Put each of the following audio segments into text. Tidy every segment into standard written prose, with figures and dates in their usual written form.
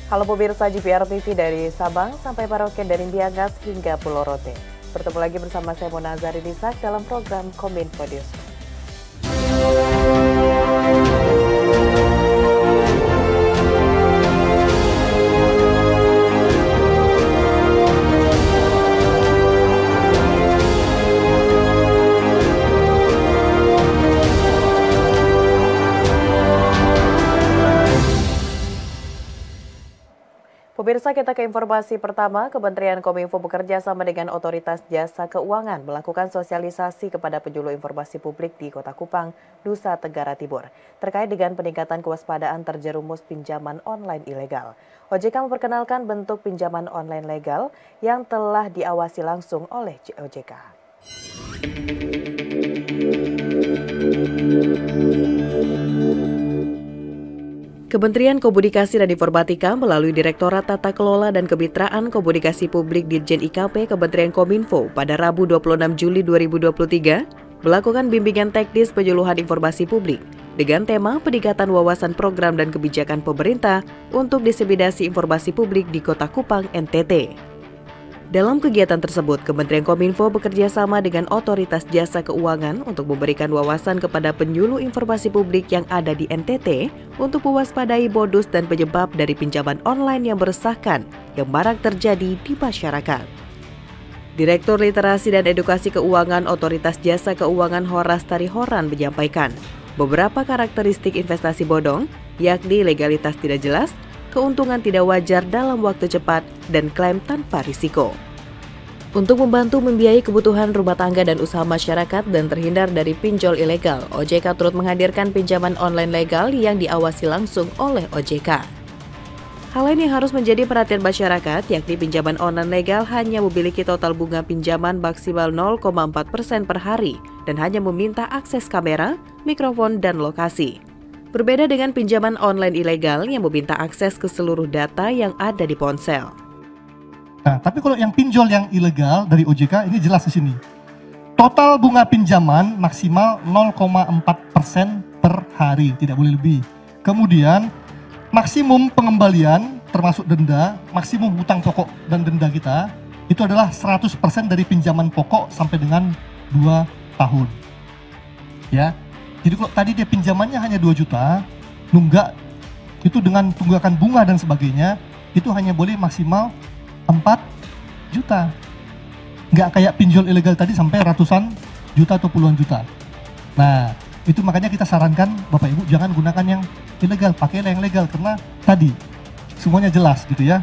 Halo pemirsa GPR TV dari Sabang sampai Merauke dari Miangas hingga Pulau Rote. Bertemu lagi bersama saya Mona Zarinisak dalam program Kominfo News. Pemirsa, kita ke informasi pertama. Kementerian Kominfo bekerja sama dengan Otoritas Jasa Keuangan melakukan sosialisasi kepada penjulu informasi publik di Kota Kupang, Nusa Tenggara Timur, terkait dengan peningkatan kewaspadaan terjerumus pinjaman online ilegal. OJK memperkenalkan bentuk pinjaman online legal yang telah diawasi langsung oleh OJK. Kementerian Komunikasi dan Informatika melalui Direktorat Tata Kelola dan Kemitraan Komunikasi Publik Dirjen IKP Kementerian Kominfo pada Rabu 26 Juli 2023 melakukan bimbingan teknis penyuluhan informasi publik dengan tema peningkatan wawasan program dan kebijakan pemerintah untuk diseminasi informasi publik di Kota Kupang, NTT. Dalam kegiatan tersebut, Kementerian Kominfo bekerja sama dengan Otoritas Jasa Keuangan untuk memberikan wawasan kepada penyuluh informasi publik yang ada di NTT untuk mewaspadai modus dan penyebab dari pinjaman online yang meresahkan yang marak terjadi di masyarakat. Direktur Literasi dan Edukasi Keuangan Otoritas Jasa Keuangan Horas Tarihoran menyampaikan beberapa karakteristik investasi bodong, yakni legalitas tidak jelas, keuntungan tidak wajar dalam waktu cepat, dan klaim tanpa risiko. Untuk membantu membiayai kebutuhan rumah tangga dan usaha masyarakat dan terhindar dari pinjol ilegal, OJK turut menghadirkan pinjaman online legal yang diawasi langsung oleh OJK. Hal lain yang harus menjadi perhatian masyarakat, yakni pinjaman online legal hanya memiliki total bunga pinjaman maksimal 0,4% per hari dan hanya meminta akses kamera, mikrofon, dan lokasi. Berbeda dengan pinjaman online ilegal yang meminta akses ke seluruh data yang ada di ponsel. Nah, tapi kalau yang pinjol yang ilegal dari OJK ini jelas di sini. Total bunga pinjaman maksimal 0,4% per hari, tidak boleh lebih. Kemudian maksimum pengembalian termasuk denda, maksimum hutang pokok dan denda kita itu adalah 100% dari pinjaman pokok sampai dengan 2 tahun. Ya. Jadi kalau tadi dia pinjamannya hanya 2 juta, nunggak itu dengan tunggakan bunga dan sebagainya, itu hanya boleh maksimal 4 juta. Nggak kayak pinjol ilegal tadi sampai ratusan juta atau puluhan juta. Nah, itu makanya kita sarankan Bapak Ibu jangan gunakan yang ilegal, pakailah yang legal karena tadi semuanya jelas gitu ya.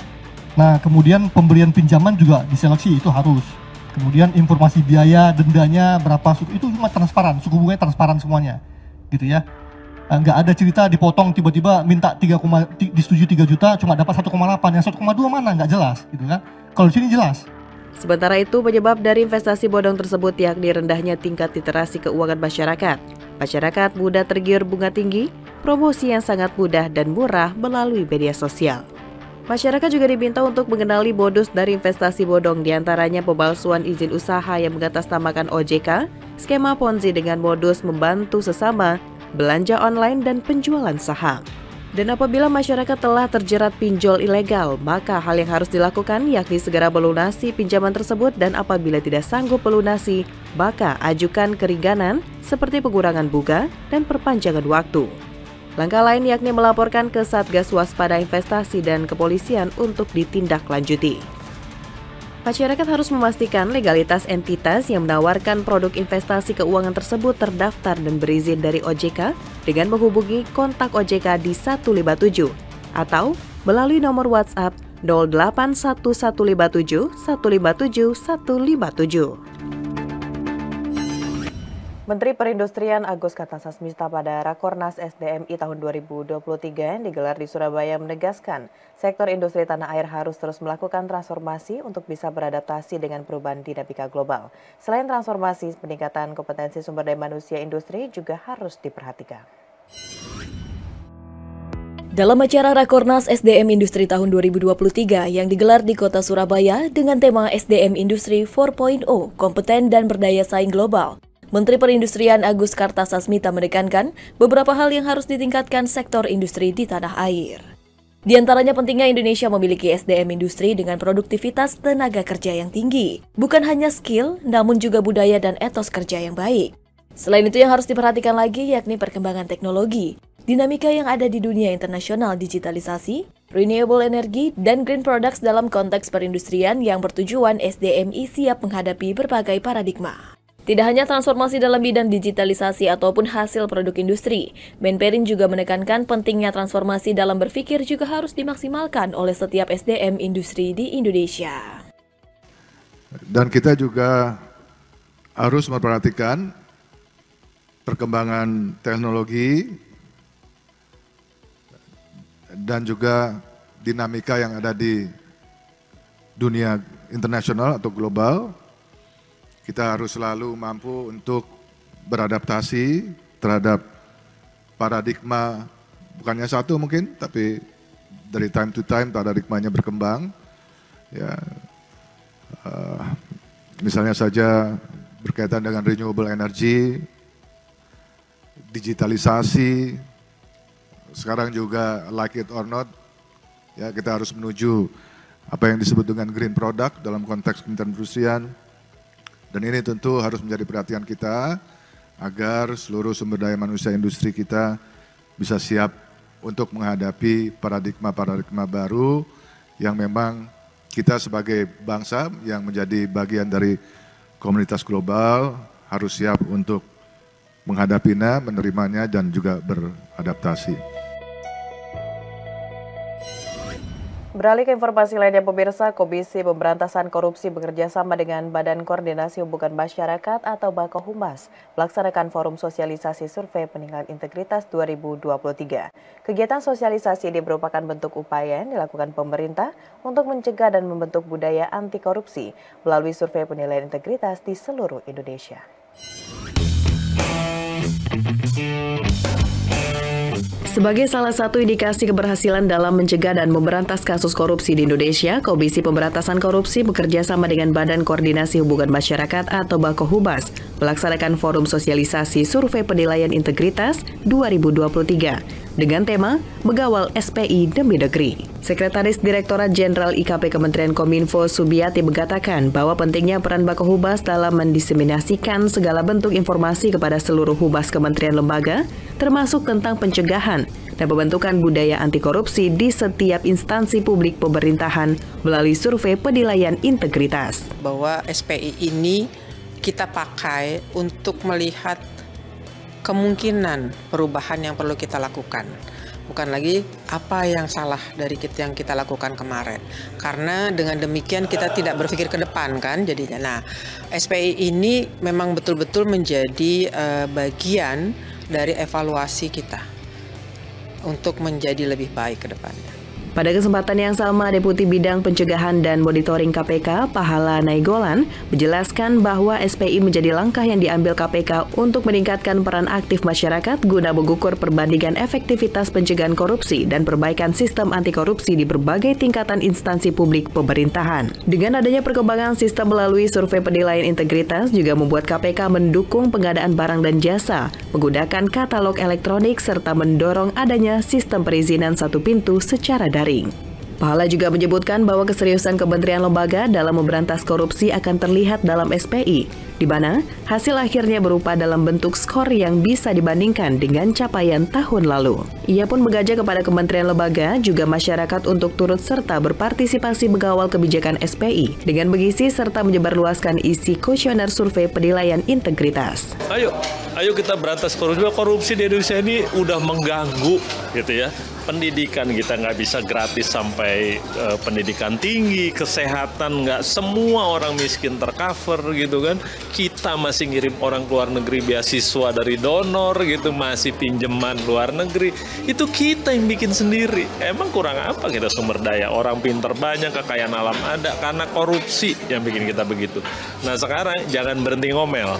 Nah, kemudian pemberian pinjaman juga diseleksi, itu harus. Kemudian informasi biaya, dendanya berapa, itu cuma transparan, suku bunganya transparan semuanya, gitu ya. Nggak ada cerita dipotong tiba-tiba minta disetujui 3 juta, cuma dapat 1,8, yang 1,2 mana, nggak jelas, gitu kan. Kalau di sini jelas. Sementara itu, penyebab dari investasi bodong tersebut yakni rendahnya tingkat literasi keuangan masyarakat. Masyarakat mudah tergiur bunga tinggi, promosi yang sangat mudah dan murah melalui media sosial. Masyarakat juga diminta untuk mengenali modus dari investasi bodong, diantaranya pemalsuan izin usaha yang mengatasnamakan OJK, skema Ponzi dengan modus membantu sesama, belanja online, dan penjualan saham. Dan apabila masyarakat telah terjerat pinjol ilegal, maka hal yang harus dilakukan yakni segera melunasi pinjaman tersebut dan apabila tidak sanggup melunasi, maka ajukan keringanan seperti pengurangan bunga dan perpanjangan waktu. Langkah lain yakni melaporkan ke Satgas Waspada Investasi dan Kepolisian untuk ditindaklanjuti. Masyarakat harus memastikan legalitas entitas yang menawarkan produk investasi keuangan tersebut terdaftar dan berizin dari OJK dengan menghubungi kontak OJK di 157 atau melalui nomor WhatsApp 081157 157 157. Menteri Perindustrian Agus Kartasasmita pada Rakornas SDMI tahun 2023 yang digelar di Surabaya menegaskan sektor industri tanah air harus terus melakukan transformasi untuk bisa beradaptasi dengan perubahan dinamika global. Selain transformasi, peningkatan kompetensi sumber daya manusia industri juga harus diperhatikan. Dalam acara Rakornas SDM Industri tahun 2023 yang digelar di Kota Surabaya dengan tema SDM Industri 4.0, kompeten dan berdaya saing global, Menteri Perindustrian Agus Kartasasmita menekankan beberapa hal yang harus ditingkatkan sektor industri di tanah air. Di antaranya pentingnya Indonesia memiliki SDM industri dengan produktivitas tenaga kerja yang tinggi. Bukan hanya skill, namun juga budaya dan etos kerja yang baik. Selain itu yang harus diperhatikan lagi yakni perkembangan teknologi, dinamika yang ada di dunia internasional digitalisasi, renewable energy, dan green products dalam konteks perindustrian yang bertujuan SDMI siap menghadapi berbagai paradigma. Tidak hanya transformasi dalam bidang digitalisasi ataupun hasil produk industri, Menperin juga menekankan pentingnya transformasi dalam berpikir juga harus dimaksimalkan oleh setiap SDM industri di Indonesia. Dan kita juga harus memperhatikan perkembangan teknologi dan juga dinamika yang ada di dunia internasional atau global. Kita harus selalu mampu untuk beradaptasi terhadap paradigma, bukannya satu mungkin, tapi dari time to time paradigmanya berkembang. Ya, misalnya saja berkaitan dengan renewable energy, digitalisasi, sekarang juga like it or not, ya kita harus menuju apa yang disebut dengan green product dalam konteks perindustrian. Dan ini tentu harus menjadi perhatian kita agar seluruh sumber daya manusia industri kita bisa siap untuk menghadapi paradigma-paradigma baru yang memang kita sebagai bangsa yang menjadi bagian dari komunitas global harus siap untuk menghadapinya, menerimanya, dan juga beradaptasi. Beralih ke informasi lainnya, pemirsa, Komisi Pemberantasan Korupsi bekerja sama dengan Badan Koordinasi Hubungan Masyarakat atau Bakohumas melaksanakan forum sosialisasi survei penilaian integritas 2023. Kegiatan sosialisasi ini merupakan bentuk upaya yang dilakukan pemerintah untuk mencegah dan membentuk budaya anti korupsi melalui survei penilaian integritas di seluruh Indonesia. Sebagai salah satu indikasi keberhasilan dalam mencegah dan memberantas kasus korupsi di Indonesia, Komisi Pemberantasan Korupsi bekerja sama dengan Badan Koordinasi Hubungan Masyarakat atau Bakohumas melaksanakan forum sosialisasi survei penilaian integritas 2023 dengan tema Mengawal SPI Demi Negeri. Sekretaris Direktorat Jenderal IKP Kementerian Kominfo Subiati mengatakan bahwa pentingnya peran Bakohumas dalam mendiseminasikan segala bentuk informasi kepada seluruh humas kementerian lembaga, termasuk tentang pencegahan dan pembentukan budaya anti korupsi di setiap instansi publik pemerintahan melalui survei penilaian integritas. Bahwa SPI ini kita pakai untuk melihat kemungkinan perubahan yang perlu kita lakukan. Bukan lagi apa yang salah dari yang kita lakukan kemarin. Karena dengan demikian kita tidak berpikir ke depan kan jadinya. Nah, SPI ini memang betul-betul menjadi bagian dari evaluasi kita untuk menjadi lebih baik ke depannya. Pada kesempatan yang sama, Deputi Bidang Pencegahan dan Monitoring KPK, Pahala Nainggolan, menjelaskan bahwa SPI menjadi langkah yang diambil KPK untuk meningkatkan peran aktif masyarakat guna mengukur perbandingan efektivitas pencegahan korupsi dan perbaikan sistem anti korupsi di berbagai tingkatan instansi publik pemerintahan. Dengan adanya perkembangan sistem melalui survei penilaian integritas juga membuat KPK mendukung pengadaan barang dan jasa, menggunakan katalog elektronik serta mendorong adanya sistem perizinan satu pintu secara daring. Pahala juga menyebutkan bahwa keseriusan kementerian lembaga dalam memberantas korupsi akan terlihat dalam SPI, di mana hasil akhirnya berupa dalam bentuk skor yang bisa dibandingkan dengan capaian tahun lalu. Ia pun mengajak kepada kementerian lembaga juga masyarakat untuk turut serta berpartisipasi mengawal kebijakan SPI dengan mengisi serta menyebarluaskan isi kuesioner survei penilaian integritas. Ayo kita berantas korupsi. Korupsi di Indonesia ini udah mengganggu gitu ya. Pendidikan kita nggak bisa gratis sampai pendidikan tinggi, kesehatan nggak semua orang miskin tercover gitu kan. Kita masih ngirim orang ke luar negeri beasiswa dari donor gitu, masih pinjaman luar negeri. Itu kita yang bikin sendiri. Emang kurang apa kita sumber daya? Orang pinter banyak, kekayaan alam ada, karena korupsi yang bikin kita begitu. Nah sekarang jangan berhenti ngomel.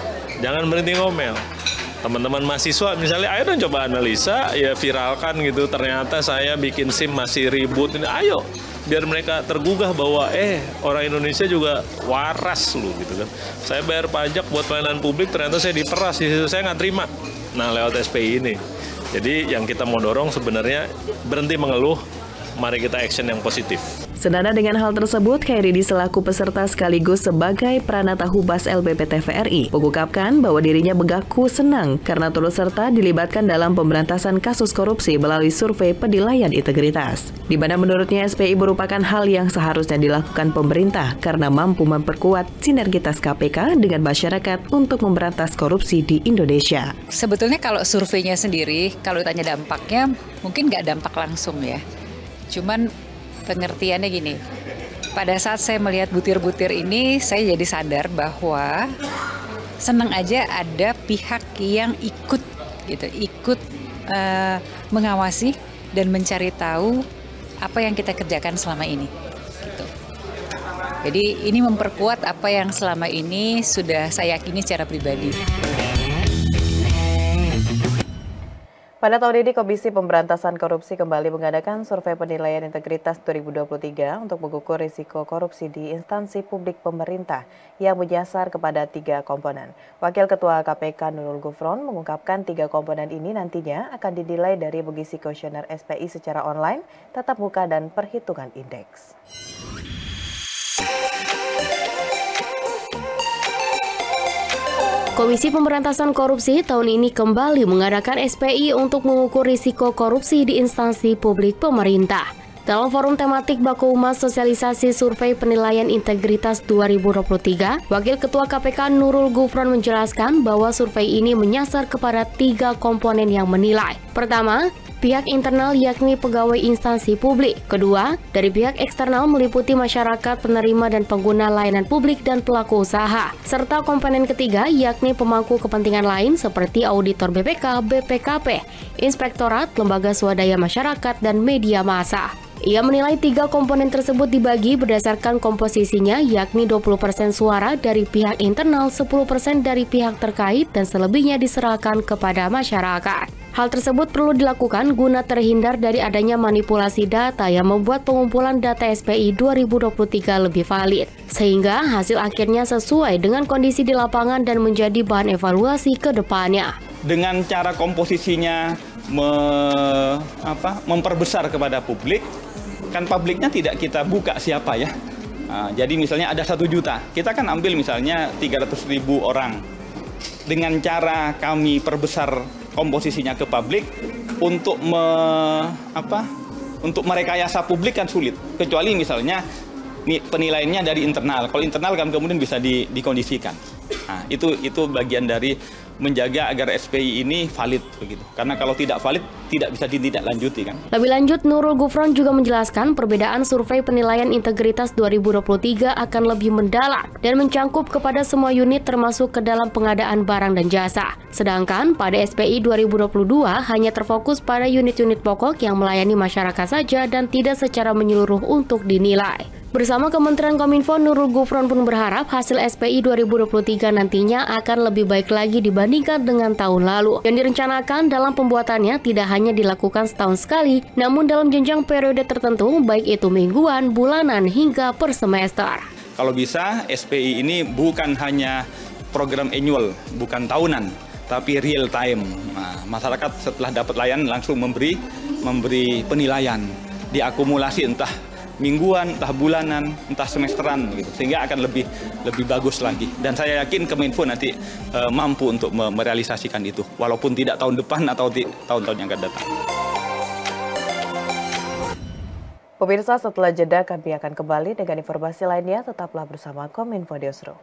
Teman-teman mahasiswa misalnya, ayo dong coba analisa, ya viralkan gitu, ternyata saya bikin SIM masih ribut, ini ayo biar mereka tergugah bahwa orang Indonesia juga waras loh gitu kan. Saya bayar pajak buat pelayanan publik, ternyata saya diperas, di situ saya nggak terima. Nah lewat SPI ini, jadi yang kita mau dorong sebenarnya berhenti mengeluh, mari kita action yang positif. Senada dengan hal tersebut, Khairidi selaku peserta sekaligus sebagai Pranata Humas LBP TVRI mengungkapkan bahwa dirinya mengaku senang karena turut serta dilibatkan dalam pemberantasan kasus korupsi melalui survei penilaian integritas. Di mana menurutnya SPI merupakan hal yang seharusnya dilakukan pemerintah karena mampu memperkuat sinergitas KPK dengan masyarakat untuk memberantas korupsi di Indonesia. Sebetulnya kalau surveinya sendiri, kalau ditanya dampaknya, mungkin nggak dampak langsung ya. Cuman pengertiannya gini, pada saat saya melihat butir-butir ini, saya jadi sadar bahwa senang aja ada pihak yang ikut mengawasi dan mencari tahu apa yang kita kerjakan selama ini. Gitu. Jadi ini memperkuat apa yang selama ini sudah saya yakini secara pribadi. Pada tahun ini, Komisi Pemberantasan Korupsi kembali mengadakan survei penilaian integritas 2023 untuk mengukur risiko korupsi di instansi publik pemerintah yang menyasar kepada 3 komponen. Wakil Ketua KPK Nurul Gufron mengungkapkan 3 komponen ini nantinya akan dinilai dari mengisi kuesioner SPI secara online, tatap muka, dan perhitungan indeks. Komisi Pemberantasan Korupsi tahun ini kembali mengadakan SPI untuk mengukur risiko korupsi di instansi publik pemerintah. Dalam forum tematik Baku Humas Sosialisasi Survei Penilaian Integritas 2023, Wakil Ketua KPK Nurul Gufron menjelaskan bahwa survei ini menyasar kepada 3 komponen yang menilai. Pertama, pihak internal yakni pegawai instansi publik. Kedua, dari pihak eksternal meliputi masyarakat, penerima dan pengguna layanan publik dan pelaku usaha. Serta komponen ketiga yakni pemangku kepentingan lain seperti auditor BPK, BPKP, inspektorat, lembaga swadaya masyarakat, dan media massa. Ia menilai 3 komponen tersebut dibagi berdasarkan komposisinya, yakni 20% suara dari pihak internal, 10% dari pihak terkait, dan selebihnya diserahkan kepada masyarakat. Hal tersebut perlu dilakukan guna terhindar dari adanya manipulasi data yang membuat pengumpulan data SPI 2023 lebih valid, sehingga hasil akhirnya sesuai dengan kondisi di lapangan dan menjadi bahan evaluasi ke depannya. Dengan cara komposisinya memperbesar kepada publik, kan publiknya tidak kita buka siapa ya. Nah, jadi misalnya ada 1 juta, kita kan ambil misalnya 300.000 orang. Dengan cara kami perbesar komposisinya ke publik untuk merekayasa publik kan sulit. Kecuali misalnya penilaiannya dari internal. Kalau internal kan kemudian bisa dikondisikan. Nah, itu bagian dari menjaga agar SPI ini valid begitu. Karena kalau tidak valid tidak bisa ditindaklanjuti kan. Lebih lanjut, Nurul Gufron juga menjelaskan perbedaan survei penilaian integritas 2023 akan lebih mendalam dan mencangkup kepada semua unit termasuk ke dalam pengadaan barang dan jasa. Sedangkan pada SPI 2022 hanya terfokus pada unit-unit pokok yang melayani masyarakat saja dan tidak secara menyeluruh untuk dinilai. Bersama Kementerian Kominfo, Nurul Gufron pun berharap hasil SPI 2023 nantinya akan lebih baik lagi dibandingkan dengan tahun lalu. Yang direncanakan dalam pembuatannya tidak hanya dilakukan setahun sekali, namun dalam jenjang periode tertentu, baik itu mingguan, bulanan, hingga per semester. Kalau bisa, SPI ini bukan hanya program annual, bukan tahunan, tapi real time. Nah, masyarakat setelah dapat layanan langsung memberi penilaian, diakumulasi entah mingguan, entah bulanan, entah semesteran gitu. Sehingga akan lebih bagus lagi. Dan saya yakin Kominfo nanti mampu untuk merealisasikan itu, walaupun tidak tahun depan atau tahun-tahun yang akan datang. Pemirsa, setelah jeda kami akan kembali dengan informasi lainnya. Tetaplah bersama Kominfo Newsroom.